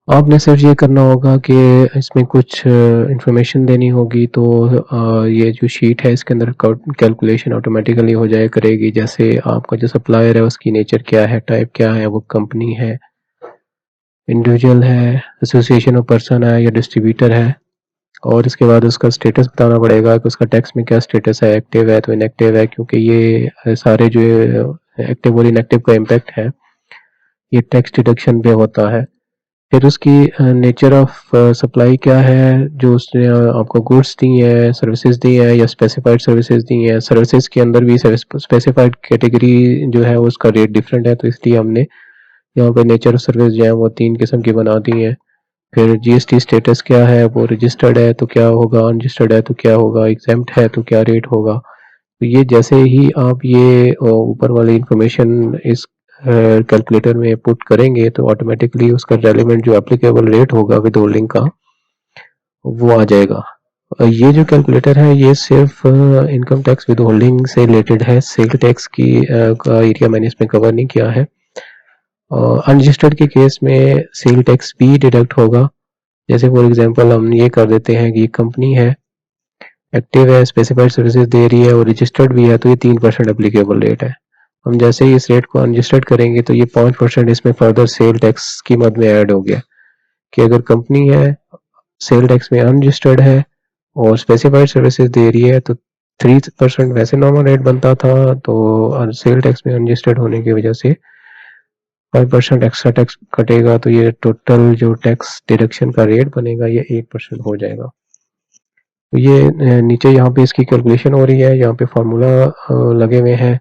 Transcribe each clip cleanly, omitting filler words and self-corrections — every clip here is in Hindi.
आपने सिर्फ ये करना होगा कि इसमें कुछ इंफॉर्मेशन देनी होगी, तो ये जो शीट है इसके अंदर कैलकुलेशन ऑटोमेटिकली हो जाया करेगी। जैसे आपका जो सप्लायर है उसकी नेचर क्या है, टाइप क्या है, वो कंपनी है, इंडिविजुअल है, एसोसिएशन ऑफ पर्सन है या डिस्ट्रीब्यूटर है। और इसके बाद उसका स्टेटस बताना पड़ेगा कि उसका टैक्स में क्या स्टेटस है, एक्टिव है तो इनएक्टिव है, क्योंकि ये सारे जो एक्टिव और इनएक्टिव का इम्पैक्ट है ये टैक्स डिडक्शन पे होता है। फिर उसकी नेचर ऑफ सप्लाई क्या है, जो उसने आपको गुड्स दी है, सर्विसेज दी है या स्पेसिफाइड सर्विसेज दी है। सर्विसेज के अंदर भी स्पेसिफाइड कैटेगरी जो है उसका रेट डिफरेंट है, तो इसलिए हमने यहाँ पे नेचर ऑफ सर्विस जो है वो 3 किस्म की बना दी है। फिर जीएसटी स्टेटस क्या है, वो रजिस्टर्ड है तो क्या होगा, अनरजिस्टर्ड है तो क्या होगा, एग्जेम्प्ट है तो क्या रेट होगा। तो ये जैसे ही आप ये ऊपर वाली इंफॉर्मेशन इस कैलकुलेटर में पुट करेंगे तो ऑटोमेटिकली उसका रेलिवेंट जो एप्लीकेबल रेट होगा विद होल्डिंग का वो आ जाएगा। ये जो कैलकुलेटर है ये सिर्फ इनकम टैक्स विद होल्डिंग से रिलेटेड है, सेल टैक्स की का एरिया मैंने इसमें कवर नहीं किया है। अनरजिस्टर्ड के केस में सेल टैक्स भी डिडक्ट होगा। जैसे फॉर एग्जांपल हम ये कर देते हैं कि कंपनी है, एक्टिव है, स्पेसिफाइड सर्विसेज दे रही है और रजिस्टर्ड भी है, तो ये 3% एप्लीकेबल रेट है। हम जैसे ही इस रेट को अनरजिस्टर्ड करेंगे तो ये 5% इसमें फर्दर सेल टैक्स की मद में ऐड हो गया कि अगर कंपनी है, सेल टैक्स में अनरजिस्टर्ड है और स्पेसिफाइड सर्विसेज दे रही है तो 3% वैसे नॉर्मल रेट बनता था, तो सेल टैक्स में अनरजिस्टर्ड होने की वजह से 5% एक्स्ट्रा टैक्स कटेगा, तो ये टोटल जो टैक्स डिडक्शन का रेट बनेगा ये 8% हो जाएगा। तो ये नीचे यहाँ पे इसकी कैलकुलेशन हो रही है, यहाँ पे फार्मूला लगे हुए हैं।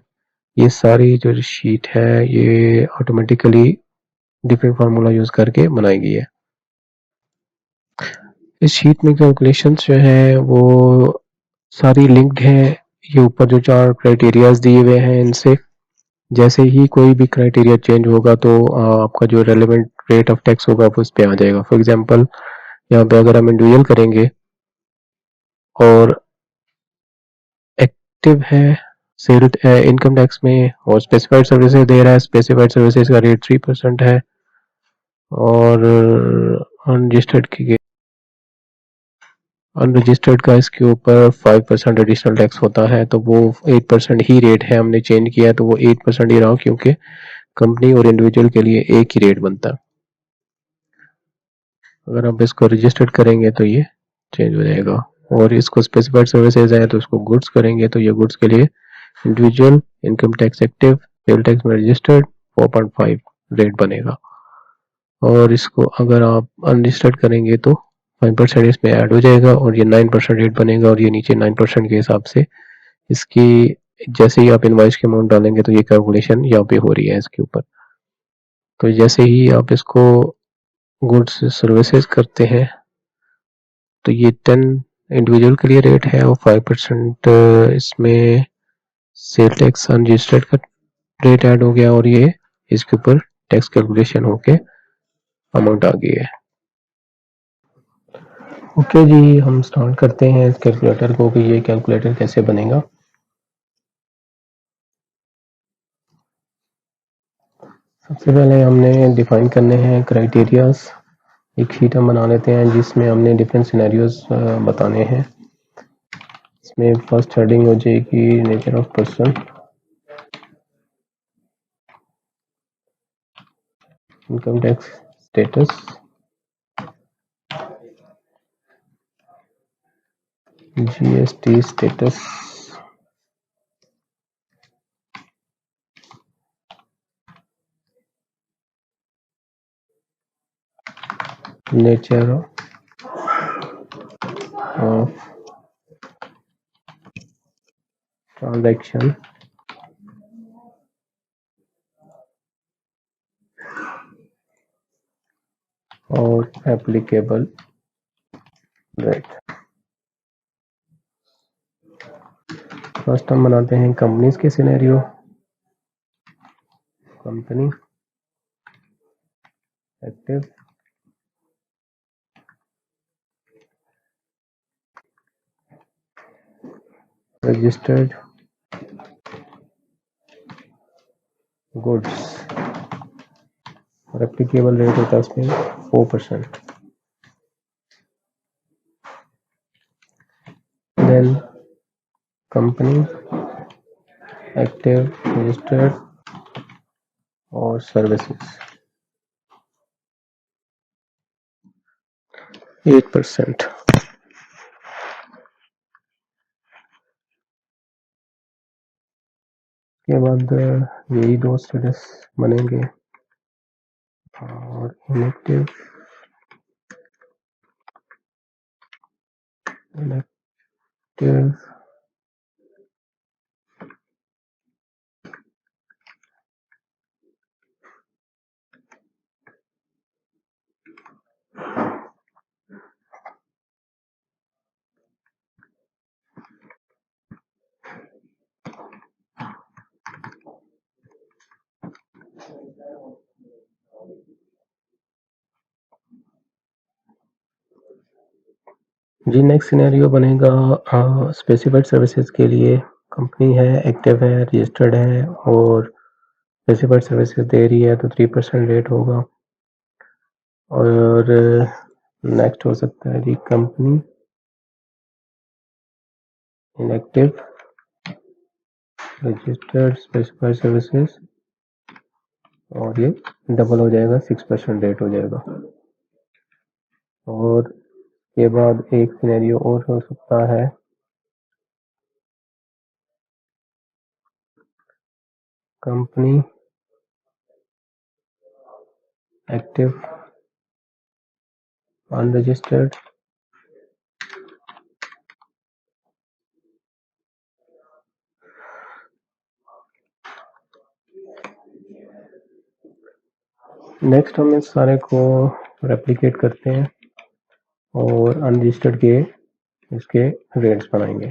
ये सारी जो शीट है ये ऑटोमेटिकली डिफरेंट फार्मूला यूज करके बनाई गई है। इस शीट में कैलकुलेशंस जो है वो सारी लिंक्ड है। ये ऊपर जो 4 क्राइटेरियाज दिए हुए हैं इनसे जैसे ही कोई भी क्राइटेरिया चेंज होगा तो आपका जो रेलेवेंट रेट ऑफ टैक्स होगा वो उस पर आ जाएगा। फॉर एग्जांपल यहाँ पे अगर हम इंडिविजुअल करेंगे और एक्टिव है सेल इनकम टैक्स में और स्पेसिफाइड सर्विसेज दे रहा है, स्पेसिफाइड सर्विसेज का रेट 3% है और अनरजिस्टर्ड की अनरजिस्टर्ड का इसके ऊपर 5% एडिशनल टैक्स होता है, तो वो 8% ही रेट है, हमने चेंज किया है तो वो 8% ही रहा, क्योंकि कंपनी और इंडिविजुअल के लिए एक ही रेट बनता है। अगर आप इसको रजिस्टर्ड करेंगे तो ये चेंज हो जाएगा। और इसको स्पेसिफाइड सर्विसेज है तो इसको गुड्स करेंगे तो ये गुड्स के लिए individual income tax active sale tax में रजिस्टर्ड 4.5 रेट बनेगा। और इसको अगर आप अनरजिस्टर्ड करेंगे तो 5% इसमें ऐड हो जाएगा और ये 9% रेट बनेगा और ये नीचे 9% के हिसाब से इसकी जैसे ही आप इनवाइस के अमाउंट डालेंगे तो ये कैलकुलेशन यहाँ पे हो रही है इसके ऊपर। तो जैसे ही आप इसको गुड्स सर्विसेज करते हैं तो ये 10 इंडिविजुअल के लिए रेट है और 5% इसमें सेल टैक्स अनरजिस्टर्ड का रेट ऐड हो गया और ये इसके ऊपर टैक्स कैलकुलेशन होके अमाउंट आ गई है। ओके जी, हम स्टार्ट करते हैं इस कैलकुलेटर को कि ये कैलकुलेटर कैसे बनेगा। सबसे पहले हमने डिफाइन करने हैं क्राइटेरियाज। एक शीट हम बना लेते हैं जिसमें हमने डिफरेंट सिनेरियोज बताने हैं। इसमें फर्स्ट हेडिंग हो जाएगी nature of person, income tax status, GST status, nature of transaction और एप्लीकेबल रेट। फर्स्ट हम बनाते हैं कंपनीज के scenario. Company active registered goods. और एप्लीकेबल रेट होता है उसमें 4%। देन कंपनी, एक्टिव, रजिस्टर्ड और सर्विसेज 8%। के बाद यही दो स्टेटस बनेंगे और इनएक्टिव, इनएक्टिव जी। नेक्स्ट सिनेरियो बनेगा स्पेसिफाइड सर्विसेज के लिए। कंपनी है, एक्टिव है, रजिस्टर्ड है और स्पेसिफाइड सर्विसेज दे रही है तो 3% रेट होगा। और नेक्स्ट हो सकता है जी company, inactive, registered, specified services और ये डबल हो जाएगा, 6% रेट हो जाएगा। और के बाद एक सिनेरियो और हो सकता है कंपनी, एक्टिव, अनरजिस्टर्ड, नेक्स्ट हम इस सारे को रेप्लिकेट करते हैं और अनरजिस्टर्ड के इसके रेट्स बनाएंगे।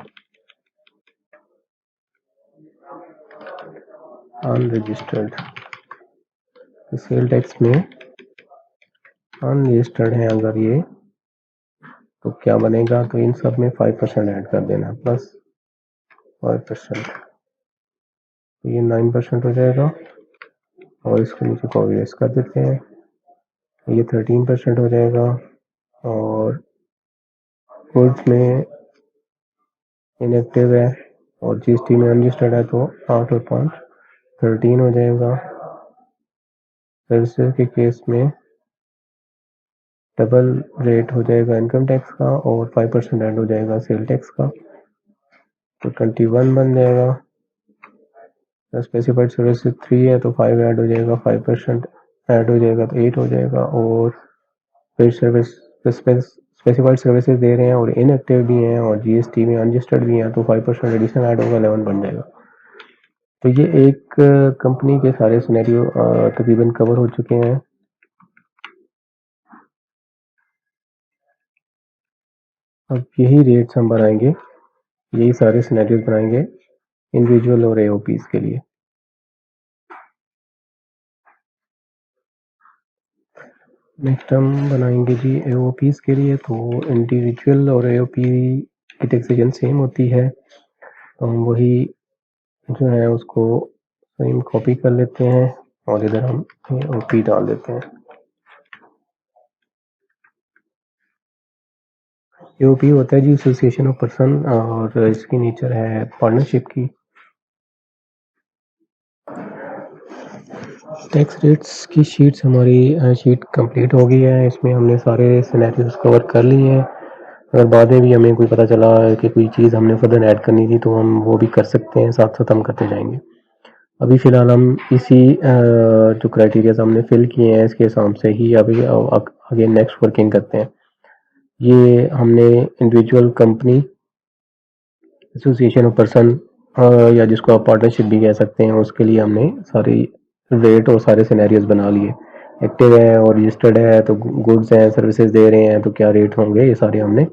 अनरजिस्टर्ड सेल टैक्स में अनरजिस्टर्ड है अगर ये, तो क्या बनेगा, तो इन सब में 5% ऐड कर देना, प्लस 5%, तो ये 9% हो जाएगा। और इसको नीचे को erase कर देते हैं, ये 13% हो जाएगा। और गुड्स में इनएक्टिव है और जीएसटी में अनरजिस्टर्ड है तो 8 और 5 13 हो जाएगा। सर्विसेज के केस में डबल रेट हो जाएगा इनकम टैक्स का और 5% ऐड हो जाएगा सेल टैक्स का, तो 21 बन जाएगा। स्पेसिफाइड सर्विसेज 3 है तो 5 ऐड हो जाएगा, 5% ऐड हो जाएगा तो 8 हो जाएगा। और फिर स्पेसिफाइड सर्विसेज दे रहे हैं और इनएक्टिव भी हैं और जीएसटी में अनरजिस्टर्ड भी हैं तो 5% एडिशन ऐड होगा, 11 बन जाएगा। तो ये एक कंपनी के सारे सिनेरियो तकरीबन कवर हो चुके हैं। अब यही रेट्स हम बनाएंगे, यही सारे सिनेरियोज बनाएंगे इंडिविजुअल और एओपीज के लिए। नेक्स्ट हम बनाएंगे जी एओपीज के लिए, तो इंडिविजुअल और एओपी की टैक्सेशन सेम होती है, तो हम वही जो है उसको सेम कॉपी कर लेते हैं और इधर हम एओपी डाल देते हैं। एओपी होता है जी एसोसिएशन ऑफ पर्सन और इसकी नेचर है पार्टनरशिप की। टैक्स रेट्स की शीट्स हमारी शीट कंप्लीट हो गई है, इसमें हमने सारे सिनेरियोज कवर कर लिए हैं। अगर बाद में भी हमें कोई पता चला कि कोई चीज़ हमने फर्दर ऐड करनी थी तो हम वो भी कर सकते हैं, साथ साथ हम करते जाएंगे। अभी फ़िलहाल हम इसी जो क्राइटेरियाज हमने फिल किए हैं इसके हिसाब से ही अभी आगे नेक्स्ट वर्किंग करते हैं। ये हमने individual, company, association of person या जिसको आप पार्टनरशिप भी कह सकते हैं, उसके लिए हमने सारी रेट और सारे सिनेरियोज बना लिए। एक्टिव है और रजिस्टर्ड है तो गुड्स हैं, सर्विसेज दे रहे हैं तो क्या रेट होंगे, ये सारे हमने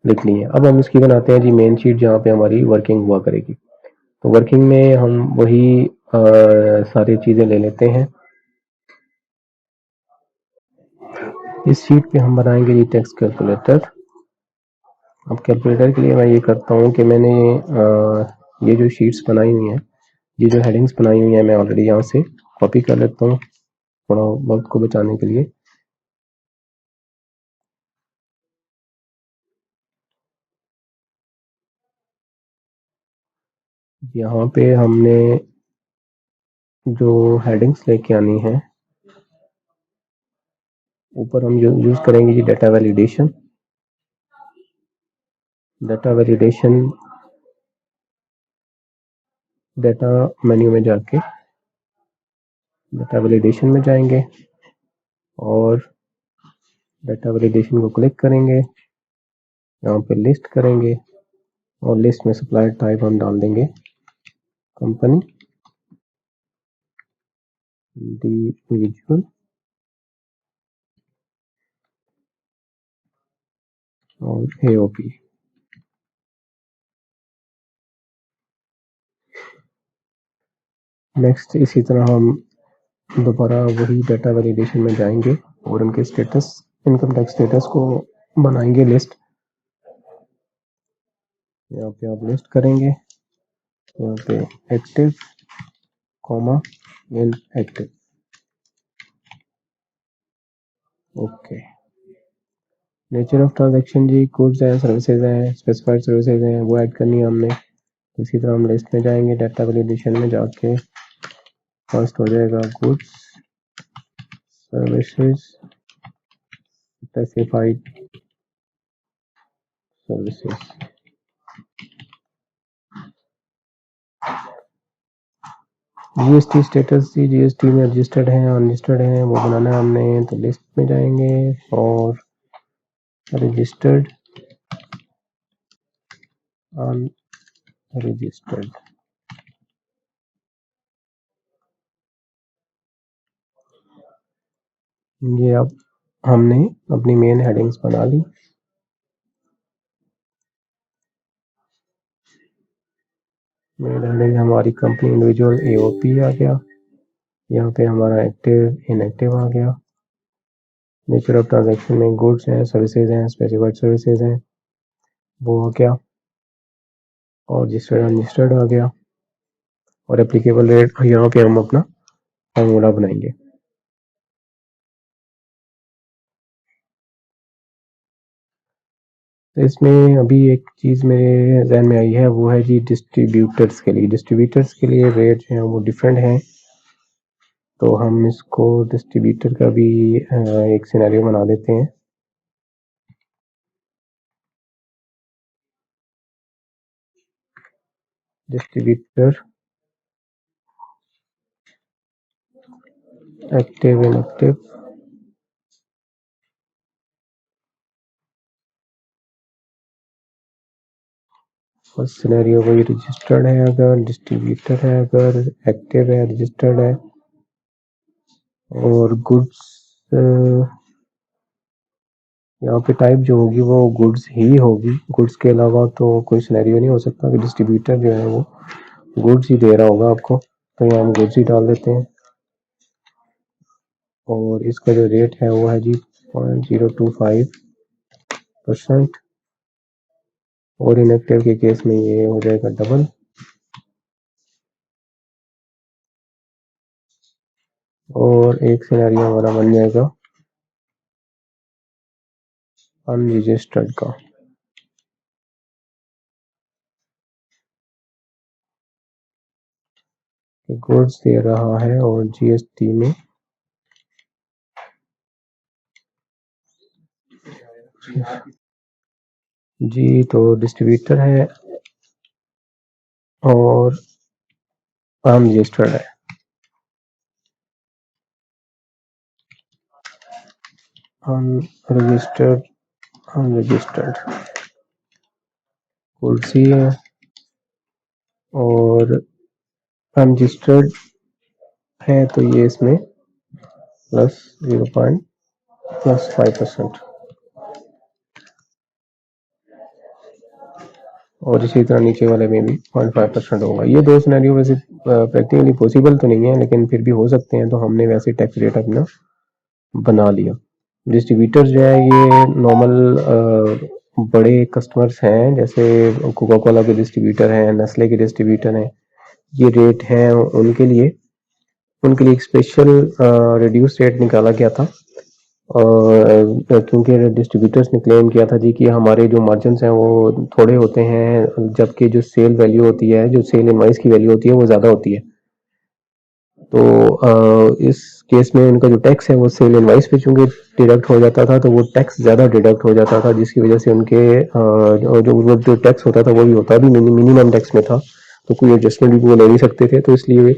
लिख लिए। अब हम इसकी बनाते हैं जी मेन शीट जहाँ पे हमारी वर्किंग हुआ करेगी। तो वर्किंग में हम वही सारी चीज़ें ले लेते हैं। इस शीट पे हम बनाएंगे जी टैक्स कैलकुलेटर। अब कैलकुलेटर के लिए मैं ये करता हूँ कि मैंने ये जो शीट्स बनाई हुई हैं, ये जो हेडिंग्स बनाई हुई हैं, मैं ऑलरेडी यहाँ से कॉपी कर लेता हूँ। थोड़ा वक्त को बचाने के लिए। यहाँ पे हमने जो हेडिंग्स लेके आनी है, ऊपर हम यूज करेंगे जी data validation. Data validation, data menu में जाके डाटा वैलिडेशन में जाएंगे और डाटा वैलिडेशन को क्लिक करेंगे, यहाँ पे लिस्ट करेंगे और लिस्ट में सप्लायर टाइप हम डाल देंगे कंपनी, इंडिविजुअल और एओपी। नेक्स्ट इसी तरह हम दोबारा वही डाटा वैलिडेशन में जाएंगे और उनके स्टेटस, इनकम टैक्स स्टेटस को बनाएंगे लिस्ट। यहाँ पे आप लिस्ट करेंगे, यहाँ पे active comma inactive. Okay, nature of transaction जी गुड्स हैं, सर्विसेज हैं, स्पेसिफाइड सर्विसेज हैं, वो ऐड करनी है हमने। इसी तरह हम लिस्ट में जाएंगे, डाटा वैलिडेशन में जाके फर्स्ट हो जाएगा goods services specified services. GST status जी, जीएसटी में रजिस्टर्ड है अनरजिस्टर्ड है वो बनाना है हमने, तो लिस्ट में जाएंगे और रजिस्टर्ड अनरजिस्टर्ड। ये अब हमने अपनी मेन हेडिंग्स बना ली। मेन हेडिंग हमारी कंपनी इंडिविजुअल एओपी आ गया, यहाँ पे हमारा एक्टिव इनएक्टिव आ गया। नेचर ऑफ ट्रांजैक्शन में गुड्स हैं, सर्विसेज हैं, स्पेसिफाइड सर्विसेज हैं, वो आ गया और रजिस्टर्ड अनरजिस्टर्ड आ गया। और एप्लीकेबल रेट, यहाँ पे हम अपना फार्मूला बनाएंगे। तो इसमें अभी एक चीज़ मेरे जहन में आई है, वो है जी डिस्ट्रीब्यूटर्स के लिए। डिस्ट्रीब्यूटर्स के लिए रेट जो हैं वो डिफरेंट हैं, तो हम इसको डिस्ट्रीब्यूटर का भी एक सिनेरियो बना देते हैं। डिस्ट्रीब्यूटर एक्टिव इनएक्टिव, और सिनेरियो वही रजिस्टर्ड है अगर, डिस्ट्रीब्यूटर है अगर, एक्टिव है, रजिस्टर्ड है, और गुड्स यहाँ पे टाइप जो होगी वो गुड्स ही होगी। गुड्स के अलावा तो कोई सिनेरियो नहीं हो सकता कि डिस्ट्रीब्यूटर जो है वो गुड्स ही दे रहा होगा आपको, तो यहाँ हम गुड्स ही डाल देते हैं। और इसका जो रेट है वो है जी 0.025%, और इनएक्टिव के केस में ये हो जाएगा डबल। और एक सिनेरियो हमारा बन जाएगा अनरजिस्टर्ड का। गुड्स दे रहा है और जीएसटी में जी, तो डिस्ट्रीब्यूटर है और अनरजिस्टर्ड है। अनरजिस्टर्ड अनरजिस्टर्ड गुड्स ही है और अनरजिस्टर्ड है, तो ये इसमें प्लस 0.5%। और इसी तरह नीचे वाले में भी 0.5% होगा। ये दो सिनेरियो वैसे प्रैक्टिकली पॉसिबल तो नहीं है, लेकिन फिर भी हो सकते हैं, तो हमने वैसे टैक्स रेट अपना बना लिया। डिस्ट्रीब्यूटर जो है ये नॉर्मल बड़े कस्टमर्स हैं, जैसे कोका कोला के डिस्ट्रीब्यूटर हैं, नेस्ले के डिस्ट्रीब्यूटर हैं, ये रेट हैं उनके लिए। उनके लिए एक स्पेशल रिड्यूस रेट निकाला गया था। और क्योंकि डिस्ट्रीब्यूटर्स ने क्लेम किया था जी कि हमारे जो मार्जिन्स हैं वो थोड़े होते हैं, जबकि जो सेल वैल्यू होती है, जो सेल इनवाइस की वैल्यू होती है वो ज़्यादा होती है। तो इस केस में उनका जो टैक्स है वो सेल इनवाइस पे चूंकि डिडक्ट हो जाता था, तो वो टैक्स ज़्यादा डिडक्ट हो जाता था, जिसकी वजह से उनके जो टैक्स होता था वो भी होता भी मिनिमम टैक्स में था, तो कोई एडजस्टमेंट भी वो ले नहीं सकते थे। तो इसलिए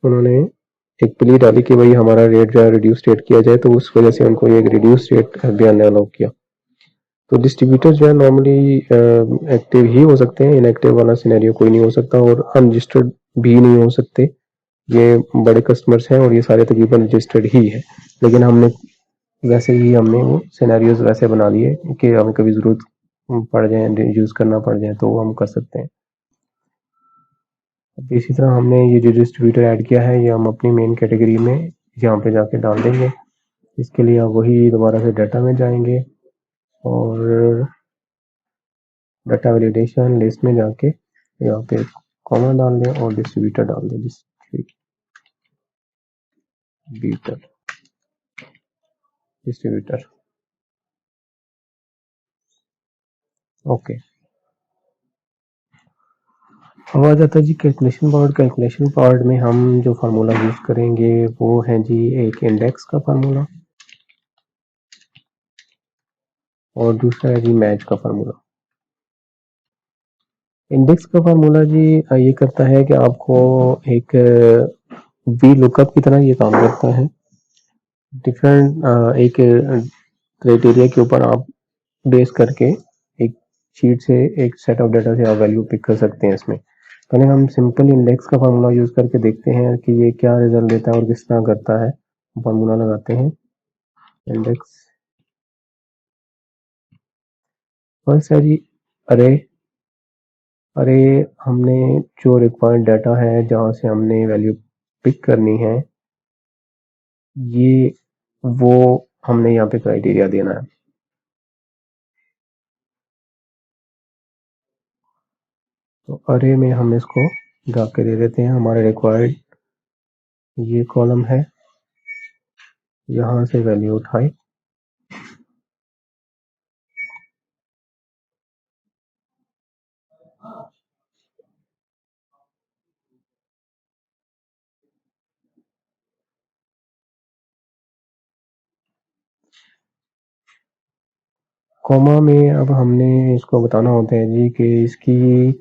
उन्होंने एक प्ली डाली कि भाई हमारा रेट जो है रिड्यूस रेट किया जाए, तो उस वजह से उनको एक रिड्यूस रेट बयान ने अलाउ किया। तो डिस्ट्रीब्यूटर जो है नॉर्मली एक्टिव ही हो सकते हैं, इनएक्टिव वाला सिनेरियो कोई नहीं हो सकता, और अनरजिस्टर्ड भी नहीं हो सकते। ये बड़े कस्टमर्स हैं और ये सारे तकरीबन रजिस्टर्ड ही है, लेकिन हमने वो सिनेरियोज वैसे बना लिए कि हमें कभी ज़रूरत पड़ जाए, यूज़ करना पड़ जाए तो हम कर सकते हैं। इसी तरह हमने ये जो डिस्ट्रीब्यूटर ऐड किया है, ये हम अपनी मेन कैटेगरी में यहाँ पे जाके डाल देंगे। इसके लिए आप वही दोबारा से डाटा में जाएंगे और डाटा वैलिडेशन लिस्ट में जाके यहाँ पे कॉमा डाल दें और डिस्ट्रीब्यूटर डाल दें, डिस्ट्रीब्यूटर। ओके, अब आ जाता है जी कैलकुलेशन पार्ट। कैलकुलेशन पार्ट में हम जो फार्मूला यूज करेंगे वो है जी एक इंडेक्स का फार्मूला और दूसरा है जी मैच का फार्मूला। इंडेक्स का फार्मूला जी ये करता है कि आपको एक वी लुकअप की तरह ये काम करता है। डिफरेंट एक क्राइटेरिया के ऊपर आप बेस करके एक शीट से एक सेट ऑफ डाटा से आप वैल्यू पिक कर सकते हैं। इसमें पहले हम सिंपल इंडेक्स का फार्मूला यूज करके देखते हैं कि ये क्या रिजल्ट देता है और किस तरह करता है। फार्मूला लगाते हैं इंडेक्स, फर्स्ट है जी अरे। अरे हमने जो रिक्वायर्ड डाटा है जहाँ से हमने वैल्यू पिक करनी है, ये वो हमने यहाँ पे क्राइटेरिया देना है। तो अरे में हम इसको जाके दे देते हैं हमारे रिक्वायर्ड ये कॉलम है, यहाँ से वैल्यू उठाए, कॉमा में अब हमने इसको बताना होता है जी कि इसकी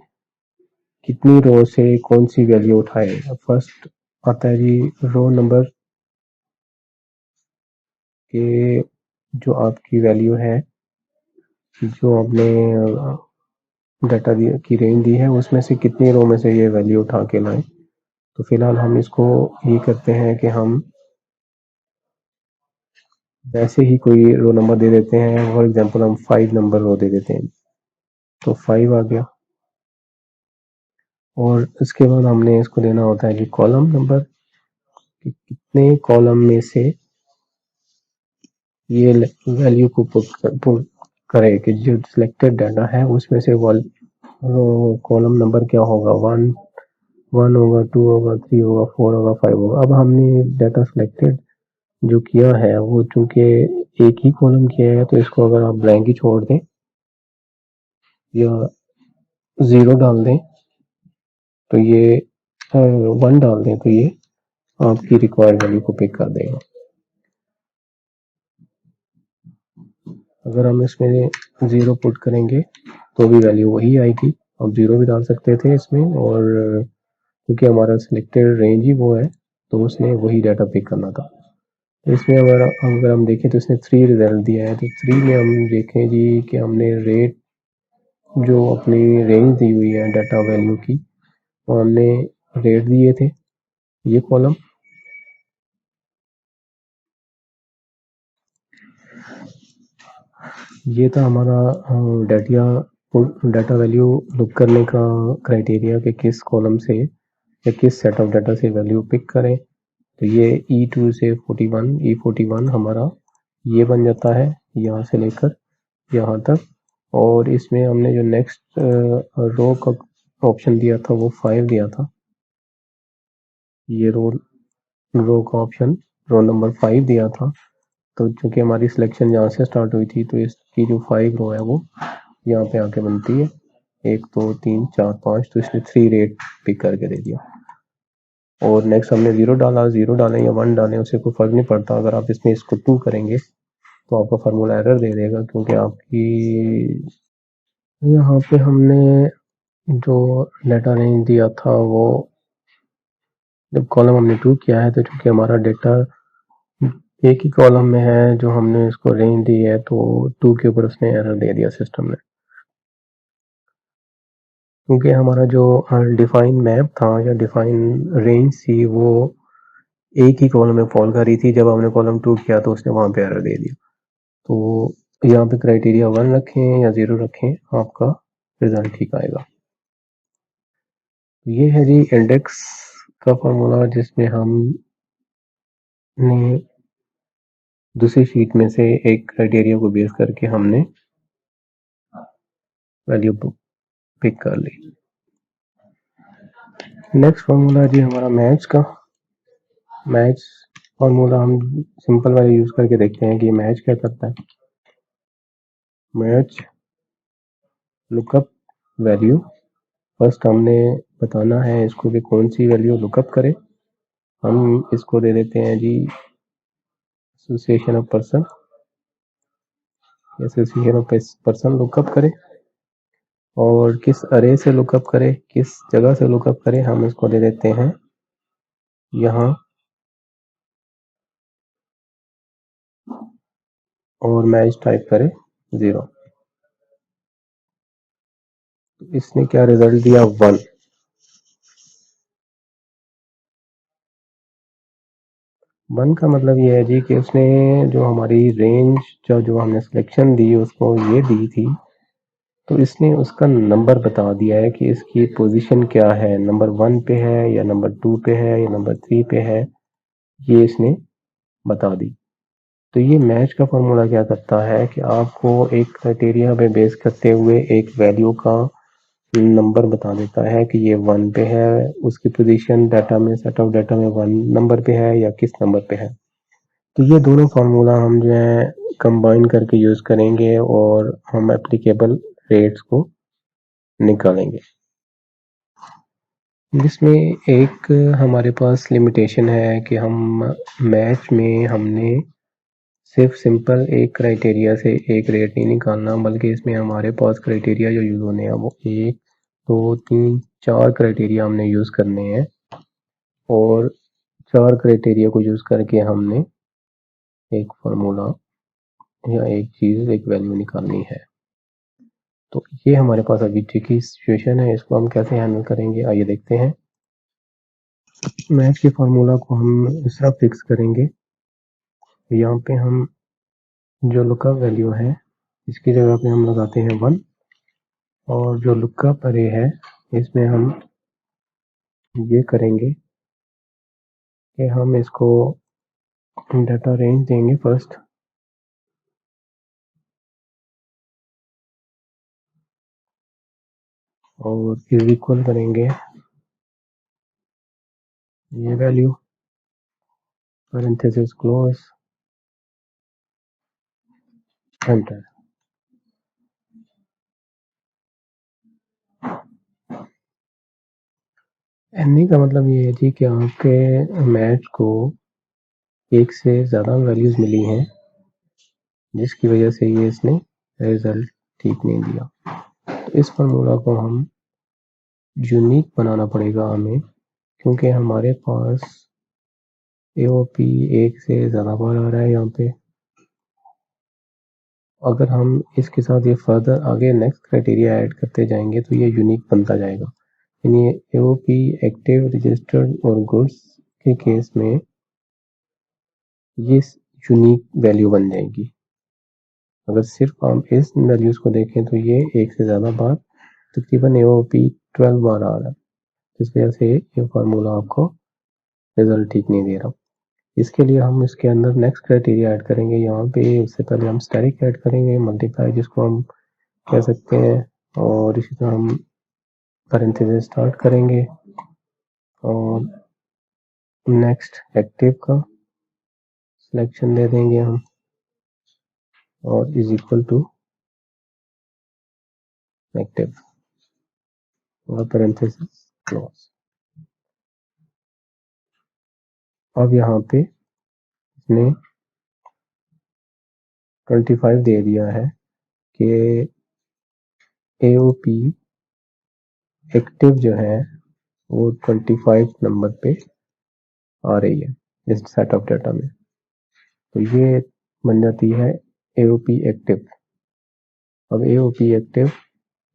कितनी रो से कौन सी वैल्यू उठाए। फर्स्ट आता है जी रो नंबर के, जो आपकी वैल्यू है, जो आपने डाटा की रेंज दी है उसमें से कितनी रो में से ये वैल्यू उठा के लाए। तो फिलहाल हम इसको ये करते हैं कि हम वैसे ही कोई रो नंबर दे देते हैं। फॉर एग्जांपल हम 5 नंबर रो दे देते हैं, तो 5 आ गया। और इसके बाद हमने इसको देना होता है जी कॉलम नंबर, कि कितने कॉलम में से ये वैल्यू को पुट करे, कि जो सिलेक्टेड डाटा है उसमें से कॉलम नंबर क्या होगा, 1 होगा, 2 होगा, 3 होगा, 4 होगा, 5 होगा। अब हमने डाटा सिलेक्टेड जो किया है वो चूंकि एक ही कॉलम किया है, तो इसको अगर आप ब्लैंक ही छोड़ दें या 0 डाल दें, तो ये 1 डाल दें, तो ये आपकी रिक्वायर्ड वैल्यू को पिक कर देगा। अगर हम इसमें 0 पुट करेंगे तो भी वैल्यू वही आएगी। हम 0 भी डाल सकते थे इसमें, और क्योंकि हमारा सिलेक्टेड रेंज ही वो है, तो उसने वही डाटा पिक करना था। तो इसमें अगर हम देखें तो इसने 3 रिजल्ट दिया है। तो 3 में हम देखें जी कि हमने रेट जो अपनी रेंज दी हुई है डाटा वैल्यू की, वो हमने रेट दिए थे, ये कॉलम। ये था हमारा डाटा वैल्यू लुक करने का क्राइटेरिया कि किस कॉलम से या किस सेट ऑफ डाटा से वैल्यू पिक करें। तो ये E2 से 41 E41 हमारा ये बन जाता है यहाँ से लेकर यहाँ तक। और इसमें हमने जो नेक्स्ट रो का ऑप्शन दिया था वो 5 दिया था, ये रो रो का ऑप्शन रो नंबर 5 दिया था, तो चूंकि हमारी सिलेक्शन यहाँ से स्टार्ट हुई थी तो इसकी जो 5 रो है वो यहाँ पे आके बनती है। 1 2 3 4 5, तो इसने 3 रेट पिक करके दे दिया। और नेक्स्ट हमने 0 डाला, 0 डालें या 1 डालें उससे कोई फर्क नहीं पड़ता। अगर आप इसमें इसको 2 करेंगे तो आपका फार्मूला एरर दे देगा, क्योंकि आपकी यहाँ पे हमने जो डाटा रेंज दिया था वो जब कॉलम हमने 2 किया है, तो चूंकि हमारा डेटा एक ही कॉलम में है जो हमने इसको रेंज दी है, तो 2 के ऊपर उसने एरर दे दिया सिस्टम ने। क्योंकि हमारा जो डिफाइन मैप था या डिफाइन रेंज थी वो एक ही कॉलम में फॉल कर रही थी। जब हमने कॉलम 2 किया तो उसने वहां पे एरर दे दिया। तो यहाँ पे क्राइटेरिया 1 रखें या 0 रखें, आपका रिजल्ट ठीक आएगा। ये है जी इंडेक्स का फॉर्मूला, जिसमें हमने दूसरी शीट में से एक क्राइटेरिया को बेस करके हमने वैल्यू पिक कर ली। नेक्स्ट फॉर्मूला जी हमारा मैच का। मैच फॉर्मूला हम सिंपल वाले यूज करके देखते हैं कि ये मैच क्या करता है। मैच लुकअप वैल्यू, फर्स्ट हमने बताना है इसको कि कौन सी वैल्यू लुकअप करे। हम इसको दे देते हैं जी association of person, association of person lookup करे। और किस अरे से लुकअप करे, किस जगह से लुकअप करे, हम इसको दे देते हैं यहाँ। और मैच टाइप करे 0। तो इसने क्या रिजल्ट दिया, 1। वन का मतलब ये है जी कि उसने जो हमारी रेंज जो हमने सिलेक्शन दी उसको ये दी थी, तो इसने उसका नंबर बता दिया है कि इसकी पोजीशन क्या है, नंबर 1 पे है या नंबर 2 पे है या नंबर 3 पे है, ये इसने बता दी। तो ये मैच का फॉर्मूला क्या करता है कि आपको एक क्राइटेरिया पे बेस करते हुए एक वैल्यू का नंबर बता देता है कि ये 1 पे है, उसकी पोजीशन डाटा में, सेट ऑफ डाटा में 1 नंबर पे है या किस नंबर पे है। तो ये दोनों फार्मूला हम जो है कंबाइन करके यूज करेंगे और हम एप्लीकेबल रेट्स को निकालेंगे। जिसमें एक हमारे पास लिमिटेशन है कि हम मैच में हमने सिर्फ सिंपल एक क्राइटेरिया से एक रेट नहीं निकालना, बल्कि इसमें हमारे पास क्राइटेरिया जो यूज होने हैं वो 1 2 3 4 क्राइटेरिया हमने यूज करने हैं। और 4 क्राइटेरिया को यूज करके हमने एक फार्मूला या एक चीज, एक वैल्यू निकालनी है। तो ये हमारे पास अभी की सिचुएशन है, इसको हम कैसे हैंडल करेंगे आइए देखते हैं। मैच के फार्मूला को हम इस तरह फिक्स करेंगे, यहाँ पे हम जो लुकअप वैल्यू है इसकी जगह पे हम लगाते हैं 1। और जो लुकअप अरे है इसमें हम ये करेंगे कि हम इसको डाटा रेंज देंगे फर्स्ट, और इज इक्वल करेंगे ये value, parenthesis close, enter. Any का मतलब ये है जी कि आपके मैच को एक से ज़्यादा वैल्यूज मिली हैं, जिसकी वजह से ये इसने रिजल्ट ठीक नहीं दिया। तो इस फार्मूला को हम यूनिक बनाना पड़ेगा हमें, क्योंकि हमारे पास एओपी एक से ज़्यादा बार आ रहा है यहाँ पे। अगर हम इसके साथ ये फर्दर आगे नेक्स्ट क्राइटेरिया ऐड करते जाएंगे तो ये यूनिक बनता जाएगा। यानी एओपी एक्टिव, रजिस्टर्ड और गुड्स के केस में ये यूनिक वैल्यू बन जाएगी। अगर सिर्फ हम इस वैल्यूज को देखें तो ये एक से ज़्यादा बार, तकरीबन एओपी 12 बार आ रहा है, जिस वजह से ये फार्मूला आपको रिजल्ट ठीक नहीं दे रहा। इसके लिए हम इसके अंदर नेक्स्ट क्राइटेरिया ऐड करेंगे। यहाँ पे उससे पहले हम स्टैटिक ऐड करेंगे, मल्टीप्लाई जिसको हम कह सकते हैं, और इसी तरह हम पैरेंथेसिस स्टार्ट करेंगे और नेक्स्ट एक्टिव का सिलेक्शन दे देंगे हम और इज इक्वल टू एक्टिव और पैरेंथेसिस क्लोज। अब यहाँ पे इसने 25 दे दिया है कि AOP एक्टिव जो है वो 25 नंबर पे आ रही है इस सेट ऑफ डाटा में, तो ये बन जाती है AOP एक्टिव। अब AOP एक्टिव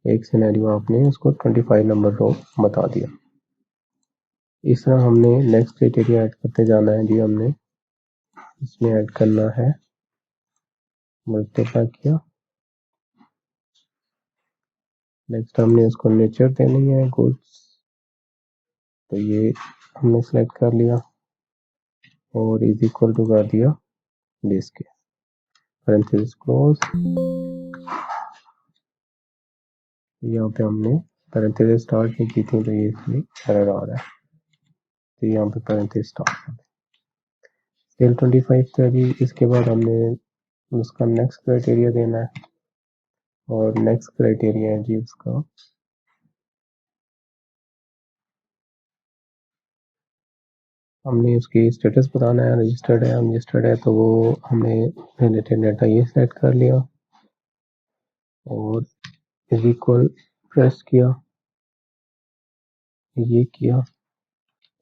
एक सिनेरियो आपने उसको 25 नंबर रो बता दिया। इस तरह हमने नेक्स्ट क्राइटेरिया ऐड करते जाना है जी। हमने इसमें ऐड करना है, मल्टीप्लाई किया, नेक्स्ट हमने उसको नेचर देनी है गुड्स, तो ये हमने सेलेक्ट कर लिया और इज इक्वल टू कर दिया दिस के, पैरेंथेसिस क्लोज। यहाँ पे हमने पैरेंथेसिस स्टार्ट नहीं की थी तो ये इसलिए एरर आ रहा है, तो यहाँ पे पैरेंथेसिस स्टार्ट कर सेल 25 था जी। इसके बाद हमने उसका नेक्स्ट क्राइटेरिया देना है और नेक्स्ट क्राइटेरिया है जी उसका हमने उसकी स्टेटस बताना है, रजिस्टर्ड है अनरजिस्टर्ड है, तो वो हमने रिलेटेड डाटा ये सेलेक्ट कर लिया और इज इक्वल प्रेस किया, ये किया,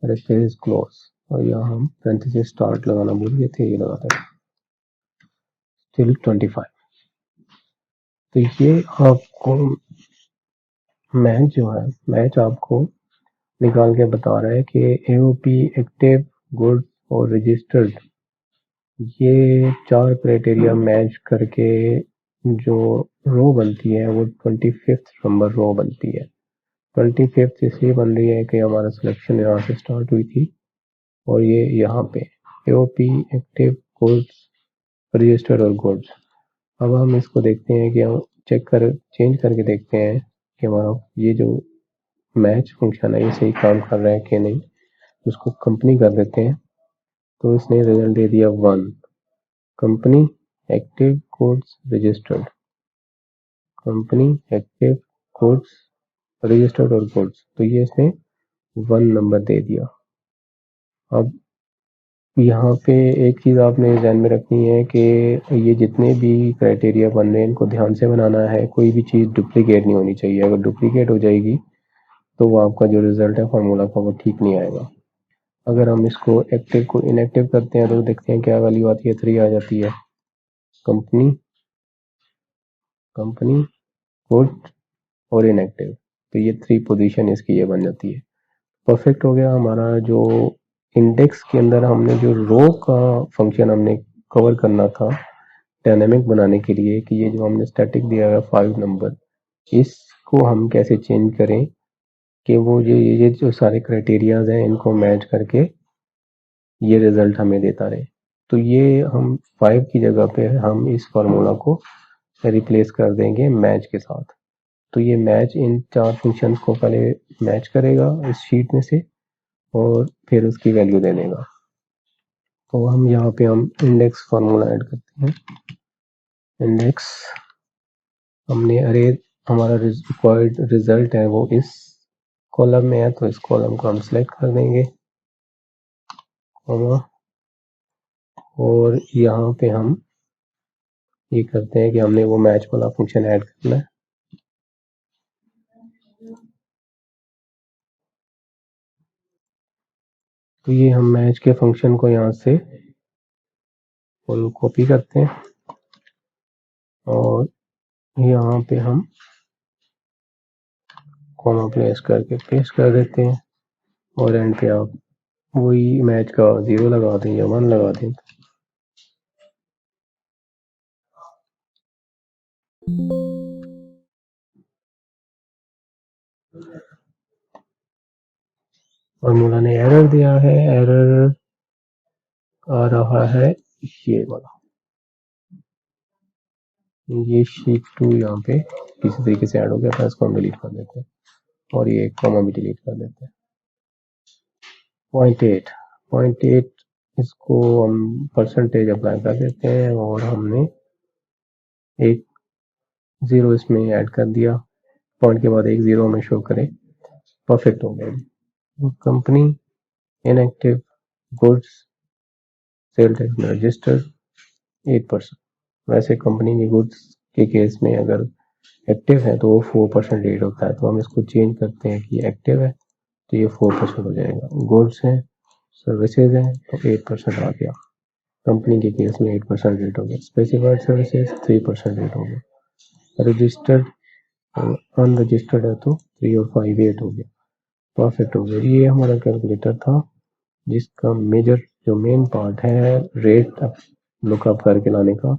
पैरेंथेसिस क्लोज, और यहाँ हम पैरेंथेसिस स्टार्ट लगाना भूल गए थे, ये लगाते हैं टिल 25। तो ये आपको मैच जो है, मैच आपको निकाल के बता रहा है कि AOP एक्टिव, गुड और रजिस्टर्ड, ये 4 क्राइटेरिया मैच करके जो रो बनती है वो 25th नंबर रो बनती है। 25th इसलिए बन रही है कि हमारा सिलेक्शन यहाँ से स्टार्ट हुई थी और ये यहाँ पे AOP एक्टिव, गुड्स, रजिस्टर्ड और गुड्स। अब हम इसको देखते हैं कि हम चेंज करके देखते हैं कि हमारा ये जो मैच फंक्शन है ये सही काम कर रहा है कि नहीं। उसको कंपनी कर देते हैं, तो इसने रिजल्ट दे दिया 1, company active goods registered, company active goods registered और गुड्स, तो ये इसने 1 नंबर दे दिया। अब यहाँ पे एक चीज़ आपने ध्यान में रखनी है कि ये जितने भी क्राइटेरिया बन रहे हैं इनको ध्यान से बनाना है, कोई भी चीज़ डुप्लीकेट नहीं होनी चाहिए। अगर डुप्लीकेट हो जाएगी तो वो आपका जो रिजल्ट है फार्मूला का वो ठीक नहीं आएगा। अगर हम इसको एक्टिव को इनएक्टिव करते हैं तो देखते हैं क्या वैल्यू आती है, 3 आ जाती है। कंपनी, कंपनी, गुड और इनएक्टिव, तो ये 3 पोजीशन इसकी ये बन जाती है। परफेक्ट हो गया हमारा। जो इंडेक्स के अंदर हमने जो रो का फंक्शन हमने कवर करना था डायनेमिक बनाने के लिए, कि ये जो हमने स्टैटिक दिया है 5 नंबर, इसको हम कैसे चेंज करें कि वो ये जो सारे क्राइटेरियाज हैं इनको मैच करके ये रिजल्ट हमें देता रहे। तो ये हम 5 की जगह पे हम इस फार्मूला को रिप्लेस कर देंगे मैच के साथ। तो ये मैच इन 4 फंक्शंस को पहले मैच करेगा इस शीट में से और फिर उसकी वैल्यू दे देगा। तो हम यहाँ पे हम इंडेक्स फार्मूला ऐड करते हैं। इंडेक्स हमने अरे हमारा रिक्वायर्ड रिजल्ट है वो इस कॉलम में है, तो इस कॉलम को हम सिलेक्ट कर देंगे और यहाँ पे हम ये करते हैं कि हमने वो मैच वाला फंक्शन ऐड करना है। तो ये हम मैच के फंक्शन को यहाँ से फुल कॉपी करते हैं और यहाँ पे हम कॉमा प्लेस करके पेस्ट कर देते हैं और एंड पे आप वही मैच का 0 लगा दें या 1 लगा दें। फार्मूला ने एरर दिया है, एरर आ रहा है ये वाला, ये शीट 2 यहाँ पे किसी तरीके से ऐड हो गया था, इसको हम डिलीट कर देते हैं और ये कॉमा भी डिलीट कर देते हैं। 0.8 0.8 इसको हम परसेंटेज अप्लाई कर देते हैं और हमने एक 0 इसमें ऐड कर दिया, पॉइंट के बाद एक 0 हमें शो करे, परफेक्ट हो गया। Company inactive goods sale tax में रजिस्टर 8%। वैसे कंपनी की गुड्स के केस में अगर एक्टिव है तो वो 4% रेट होता है, तो हम इसको चेंज करते हैं कि एक्टिव है तो ये 4% हो जाएगा। गुड्स है, सर्विसेज है तो 8% आ गया। कंपनी के केस में 8% रेट हो गया। स्पेसिफाइड सर्विसेज 3% रेट हो गया। रजिस्टर्ड और अनरजिस्टर्ड है तो 3 और 5 8 हो गया, परफेक्ट हो गया। ये हमारा कैलकुलेटर था जिसका मेजर जो मेन पार्ट है रेट लुकअप करके लाने का,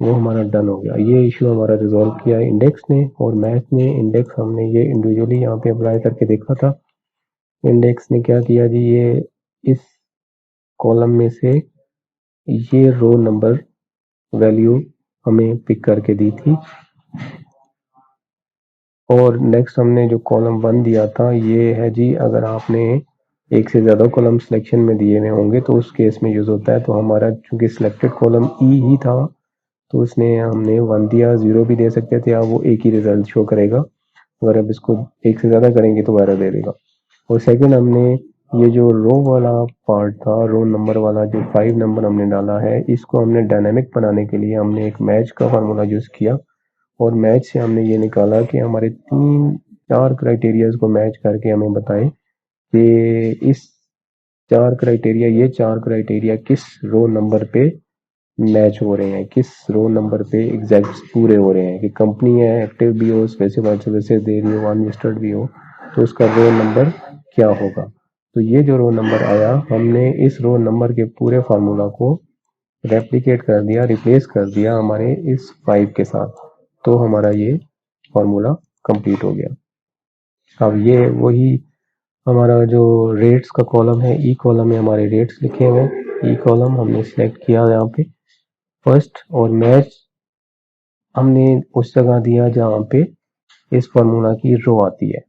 वो हमारा डन हो गया। ये इशू हमारा रिजॉल्व किया है इंडेक्स ने और मैथ ने। इंडेक्स हमने ये इंडिविजुअली यहाँ पे अप्लाई करके देखा था। इंडेक्स ने क्या किया जी, ये इस कॉलम में से ये रो नंबर वैल्यू हमें पिक करके दी थी और नेक्स्ट हमने जो कॉलम 1 दिया था ये है जी, अगर आपने एक से ज़्यादा कॉलम सिलेक्शन में दिए हुए होंगे तो उस केस में यूज़ होता है। तो हमारा चूंकि सिलेक्टेड कॉलम ई ही था तो उसने हमने 1 दिया, 0 भी दे सकते थे, अब वो एक ही रिजल्ट शो करेगा। अगर अब इसको एक से ज़्यादा करेंगे तो एरर दे देगा। और सेकंड हमने ये जो रो वाला पार्ट था, रो नंबर वाला जो 5 नंबर हमने डाला है, इसको हमने डायनेमिक बनाने के लिए हमने एक मैच का फार्मूला यूज़ किया और मैच से हमने ये निकाला कि हमारे 3-4 क्राइटेरियाज को मैच करके हमें बताएं कि इस 4 क्राइटेरिया, ये 4 क्राइटेरिया किस रो नंबर पे मैच हो रहे हैं, किस रो नंबर पे एग्जैक्ट पूरे हो रहे हैं, कि कंपनी है, एक्टिव भी हो, स्पेसिफाइड सर्विसेज दे रही हो, अनलिस्टेड भी हो, तो उसका रो नंबर क्या होगा। तो ये जो रो नंबर आया, हमने इस रो नंबर के पूरे फार्मूला को रेप्लिकेट कर दिया, रिप्लेस कर दिया हमारे इस 5 के साथ, तो हमारा ये फार्मूला कंप्लीट हो गया। अब ये वही हमारा जो रेट्स का कॉलम है, ई कॉलम में हमारे रेट्स लिखे हुए हैं। ई कॉलम हमने सिलेक्ट किया यहाँ पे फर्स्ट और मैच हमने उस जगह दिया जहाँ पे इस फार्मूला की रो आती है।